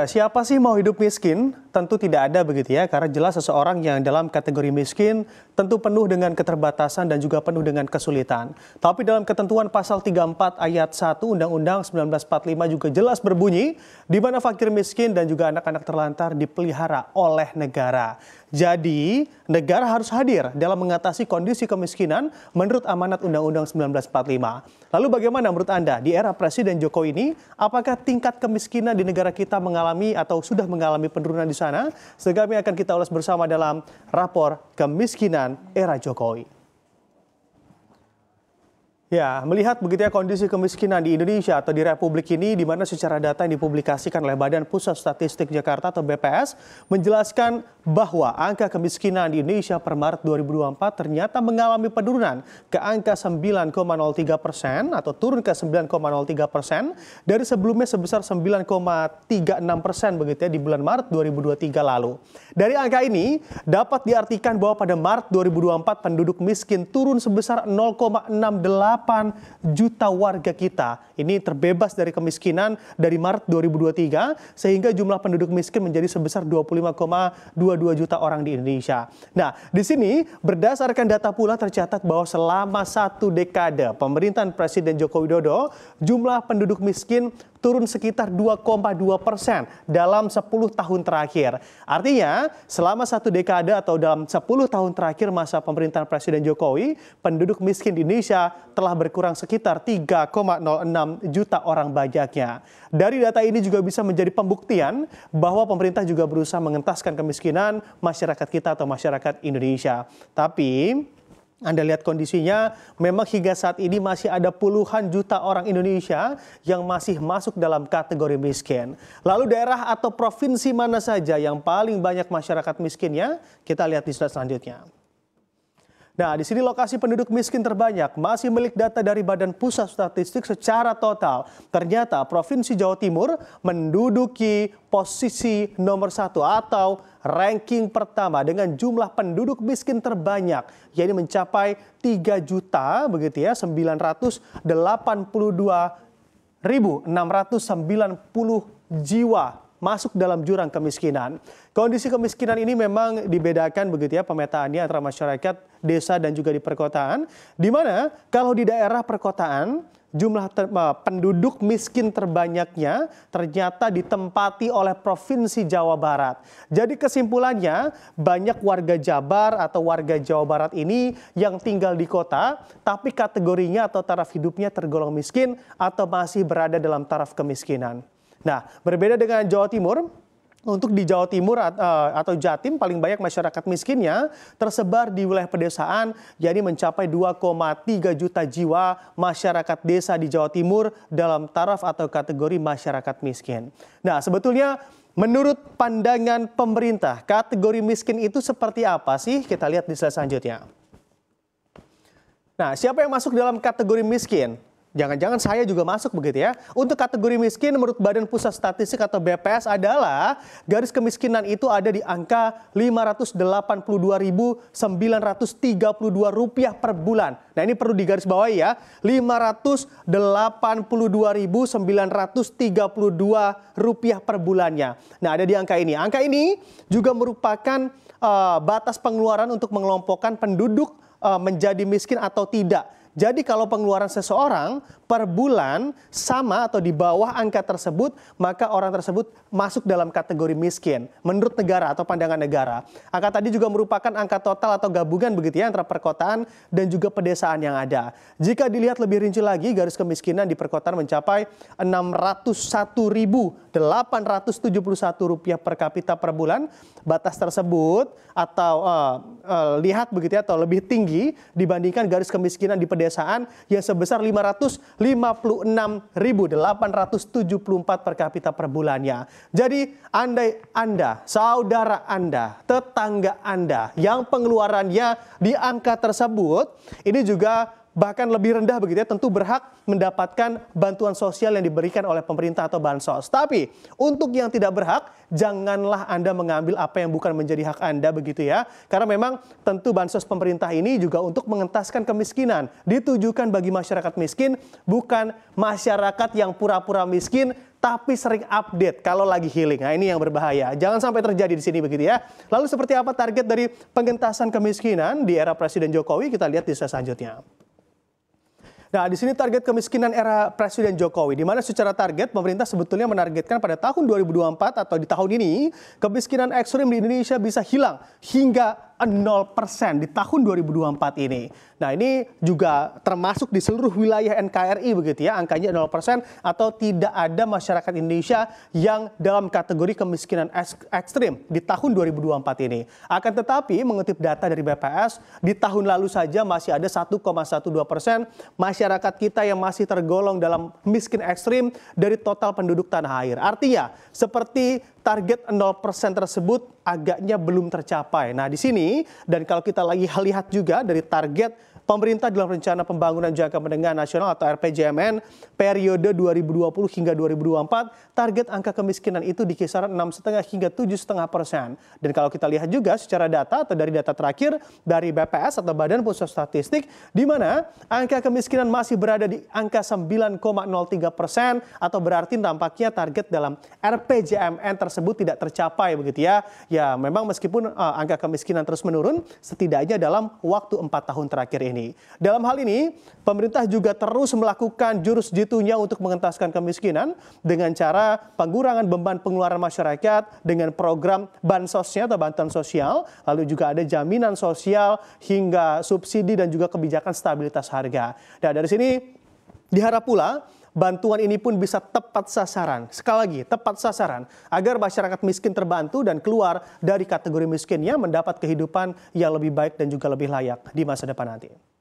Ya, siapa sih mau hidup miskin? Tentu tidak ada begitu ya, karena jelas seseorang yang dalam kategori miskin tentu penuh dengan keterbatasan dan juga penuh dengan kesulitan. Tapi dalam ketentuan pasal 34 ayat 1 Undang-Undang 1945 juga jelas berbunyi, di mana fakir miskin dan juga anak-anak terlantar dipelihara oleh negara. Jadi, negara harus hadir dalam mengatasi kondisi kemiskinan menurut amanat Undang-Undang 1945. Lalu bagaimana menurut Anda di era Presiden Jokowi ini, apakah tingkat kemiskinan di negara kita mengalami atau sudah mengalami penurunan di sana? Selengkapnya akan kita ulas bersama dalam rapor kemiskinan era Jokowi. Ya, melihat begitu ya kondisi kemiskinan di Indonesia atau di Republik ini, di mana secara data yang dipublikasikan oleh Badan Pusat Statistik Jakarta atau BPS menjelaskan bahwa angka kemiskinan di Indonesia per Maret 2024 ternyata mengalami penurunan ke angka 9,03% atau turun ke 9,03% dari sebelumnya sebesar 9,36% begitu ya di bulan Maret 2023 lalu. Dari angka ini dapat diartikan bahwa pada Maret 2024 penduduk miskin turun sebesar 0,68 juta warga kita. Ini terbebas dari kemiskinan dari Maret 2023 sehingga jumlah penduduk miskin menjadi sebesar 25,22 juta orang di Indonesia. Nah, di sini berdasarkan data pula tercatat bahwa selama 1 dekade pemerintahan Presiden Joko Widodo, jumlah penduduk miskin turun sekitar 2,2% dalam 10 tahun terakhir. Artinya, selama 1 dekade atau dalam 10 tahun terakhir masa pemerintahan Presiden Jokowi, penduduk miskin di Indonesia telah berkurang sekitar 3,06 juta orang banyaknya. Dari data ini juga bisa menjadi pembuktian bahwa pemerintah juga berusaha mengentaskan kemiskinan masyarakat kita atau masyarakat Indonesia. Tapi Anda lihat kondisinya, memang hingga saat ini masih ada puluhan juta orang Indonesia yang masih masuk dalam kategori miskin. Lalu daerah atau provinsi mana saja yang paling banyak masyarakat miskinnya? Kita lihat di slide selanjutnya. Nah, di sini lokasi penduduk miskin terbanyak masih milik data dari Badan Pusat Statistik secara total. Ternyata Provinsi Jawa Timur menduduki posisi nomor 1 atau ranking pertama dengan jumlah penduduk miskin terbanyak, yaitu mencapai 3 juta begitu ya 982.690 jiwa masuk dalam jurang kemiskinan. Kondisi kemiskinan ini memang dibedakan begitu ya pemetaannya antara masyarakat desa dan juga di perkotaan, di mana kalau di daerah perkotaan jumlah penduduk miskin terbanyaknya ternyata ditempati oleh Provinsi Jawa Barat. Jadi kesimpulannya banyak warga Jabar atau warga Jawa Barat ini yang tinggal di kota tapi kategorinya atau taraf hidupnya tergolong miskin atau masih berada dalam taraf kemiskinan. Nah, berbeda dengan Jawa Timur, untuk di Jawa Timur atau Jatim paling banyak masyarakat miskinnya tersebar di wilayah pedesaan, yakni mencapai 2,3 juta jiwa masyarakat desa di Jawa Timur dalam taraf atau kategori masyarakat miskin. Nah, sebetulnya menurut pandangan pemerintah, kategori miskin itu seperti apa sih? Kita lihat di slide selanjutnya. Nah, siapa yang masuk dalam kategori miskin? Jangan-jangan saya juga masuk begitu ya. Untuk kategori miskin menurut Badan Pusat Statistik atau BPS adalah garis kemiskinan itu ada di angka Rp582.932 per bulan. Nah, ini perlu digarisbawahi ya. Rp582.932 per bulannya. Nah, ada di angka ini. Angka ini juga merupakan batas pengeluaran untuk mengelompokkan penduduk menjadi miskin atau tidak. Jadi kalau pengeluaran seseorang per bulan sama atau di bawah angka tersebut, maka orang tersebut masuk dalam kategori miskin menurut negara atau pandangan negara. Angka tadi juga merupakan angka total atau gabungan begitu ya antara perkotaan dan juga pedesaan yang ada. Jika dilihat lebih rinci lagi, garis kemiskinan di perkotaan mencapai Rp601.871 per kapita per bulan. Batas tersebut atau lihat begitu ya atau lebih tinggi dibandingkan garis kemiskinan di pedesaan yang sebesar Rp556.874 per kapita per bulannya. Jadi andai Anda, saudara Anda, tetangga Anda yang pengeluarannya di angka tersebut, ini juga bahkan lebih rendah begitu ya, tentu berhak mendapatkan bantuan sosial yang diberikan oleh pemerintah atau bansos. Tapi untuk yang tidak berhak, janganlah Anda mengambil apa yang bukan menjadi hak Anda begitu ya. Karena memang tentu bansos pemerintah ini juga untuk mengentaskan kemiskinan. Ditujukan bagi masyarakat miskin, bukan masyarakat yang pura-pura miskin tapi sering update kalau lagi healing. Nah, ini yang berbahaya. Jangan sampai terjadi di sini begitu ya. Lalu seperti apa target dari pengentasan kemiskinan di era Presiden Jokowi? Kita lihat di slide selanjutnya. Nah, di sini target kemiskinan era Presiden Jokowi, di mana secara target pemerintah sebetulnya menargetkan pada tahun 2024 atau di tahun ini, kemiskinan ekstrim di Indonesia bisa hilang hingga 0% di tahun 2024 ini. Nah, ini juga termasuk di seluruh wilayah NKRI begitu ya, angkanya 0% atau tidak ada masyarakat Indonesia yang dalam kategori kemiskinan ekstrim di tahun 2024 ini. Akan tetapi mengutip data dari BPS, di tahun lalu saja masih ada 1,12% masyarakat kita yang masih tergolong dalam miskin ekstrim dari total penduduk tanah air. Artinya, seperti target 0% tersebut agaknya belum tercapai. Nah, di sini dan kalau kita lagi lihat juga dari target pemerintah dalam Rencana Pembangunan Jangka Menengah Nasional atau RPJMN periode 2020 hingga 2024, target angka kemiskinan itu di kisaran 6,5 hingga 7,5%. Dan kalau kita lihat juga secara data atau dari data terakhir dari BPS atau Badan Pusat Statistik, di mana angka kemiskinan masih berada di angka 9,03% atau berarti tampaknya target dalam RPJMN tersebut tidak tercapai begitu ya. Ya, memang meskipun angka kemiskinan terus menurun, setidaknya dalam waktu 4 tahun terakhir ini. Dalam hal ini, pemerintah juga terus melakukan jurus jitunya untuk mengentaskan kemiskinan dengan cara pengurangan beban pengeluaran masyarakat dengan program bansosnya atau bantuan sosial, lalu juga ada jaminan sosial hingga subsidi dan juga kebijakan stabilitas harga. Nah, dari sini diharap pula bantuan ini pun bisa tepat sasaran. Sekali lagi, tepat sasaran agar masyarakat miskin terbantu dan keluar dari kategori miskinnya mendapat kehidupan yang lebih baik dan juga lebih layak di masa depan nanti.